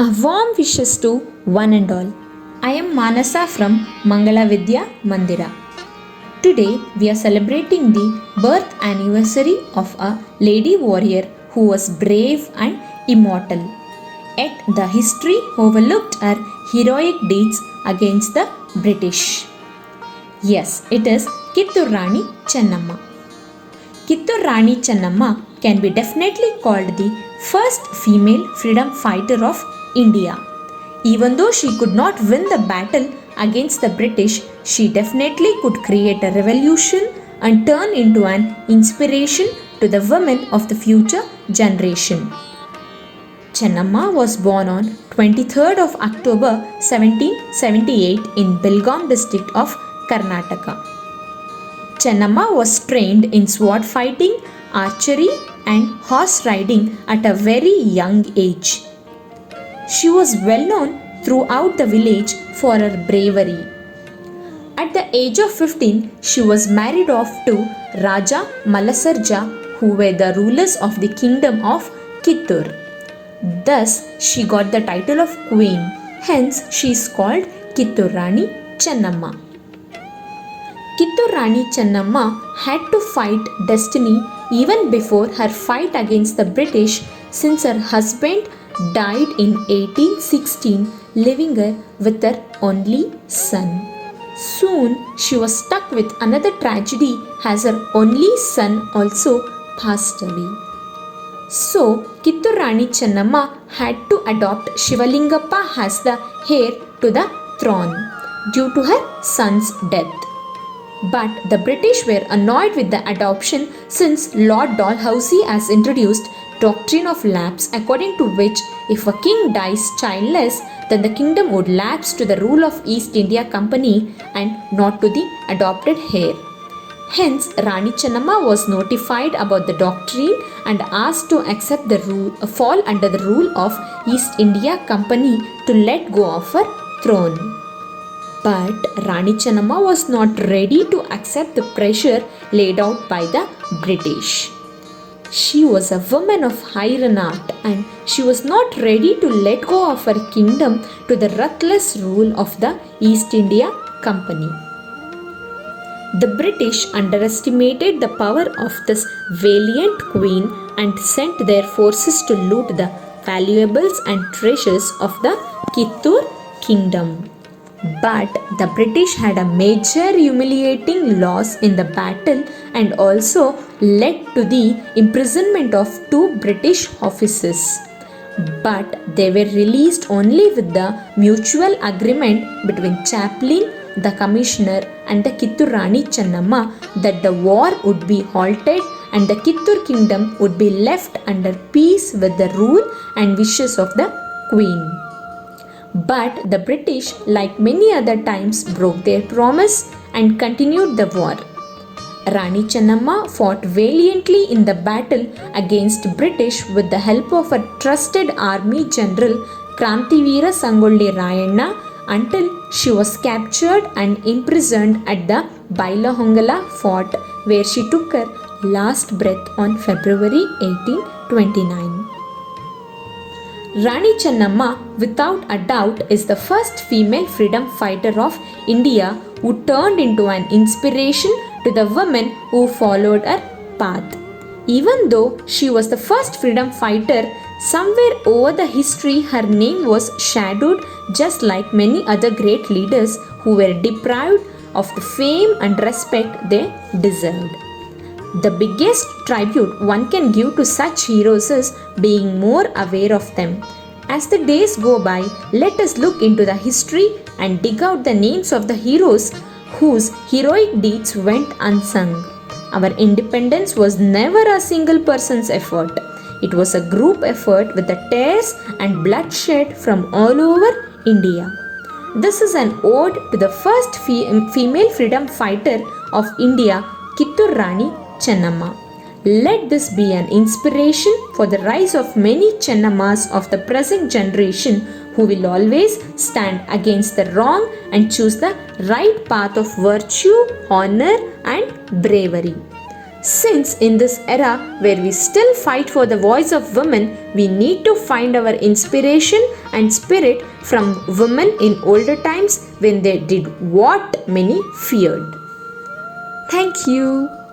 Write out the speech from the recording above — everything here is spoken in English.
A warm wishes to one and all. I am Manasa from Mangala Vidya Mandira. Today we are celebrating the birth anniversary of a lady warrior who was brave and immortal. Yet the history overlooked her heroic deeds against the British. Yes, it is Kittur Rani Chennamma. Kittur Rani Chennamma can be definitely called the first female freedom fighter of India. Even though she could not win the battle against the British, she definitely could create a revolution and turn into an inspiration to the women of the future generation. Chennamma was born on 23rd of October 1778 in Belgaum district of Karnataka. Chennamma was trained in sword fighting, archery and horse riding at a very young age. She was well known throughout the village for her bravery. At the age of 15, she was married off to Raja Malasarja, who were the rulers of the kingdom of Kittur. Thus, she got the title of queen. Hence, she is called Kittur Rani Chennamma. Kittur Rani Chennamma had to fight destiny even before her fight against the British, since her husband died in 1816, leaving her with her only son. Soon she was stuck with another tragedy as her only son also passed away. So Kittur Rani Chennamma had to adopt Shivalingappa as the heir to the throne due to her son's death. But the British were annoyed with the adoption, since Lord Dalhousie has introduced doctrine of lapse, according to which if a king dies childless, then the kingdom would lapse to the rule of East India Company and not to the adopted heir. Hence, Rani Chennamma was notified about the doctrine and asked to accept the rule, fall under the rule of East India Company to let go of her throne. But Rani Chennamma was not ready to accept the pressure laid out by the British. She was a woman of high renown and she was not ready to let go of her kingdom to the ruthless rule of the East India Company. The British underestimated the power of this valiant queen and sent their forces to loot the valuables and treasures of the Kittur kingdom. But the British had a major humiliating loss in the battle and also led to the imprisonment of 2 British officers. But they were released only with the mutual agreement between Chaplain, the commissioner and the Kittur Rani Chennamma that the war would be halted and the Kittur kingdom would be left under peace with the rule and wishes of the queen. But the British, like many other times, broke their promise and continued the war. Rani Chennamma fought valiantly in the battle against British with the help of a trusted army general Krantiveera Sangolli Rayanna until she was captured and imprisoned at the Bailahongala fort, where she took her last breath on February 1829. Rani Chennamma, without a doubt, is the first female freedom fighter of India who turned into an inspiration to the women who followed her path. Even though she was the first freedom fighter, somewhere over the history her name was shadowed, just like many other great leaders who were deprived of the fame and respect they deserved. The biggest tribute one can give to such heroes is being more aware of them. As the days go by, let us look into the history and dig out the names of the heroes whose heroic deeds went unsung. Our independence was never a single person's effort. It was a group effort with the tears and bloodshed from all over India. This is an ode to the first female freedom fighter of India, Kittur Rani Chennamma. Let this be an inspiration for the rise of many Chennammas of the present generation who will always stand against the wrong and choose the right path of virtue, honor and bravery. Since in this era where we still fight for the voice of women, we need to find our inspiration and spirit from women in older times when they did what many feared. Thank you.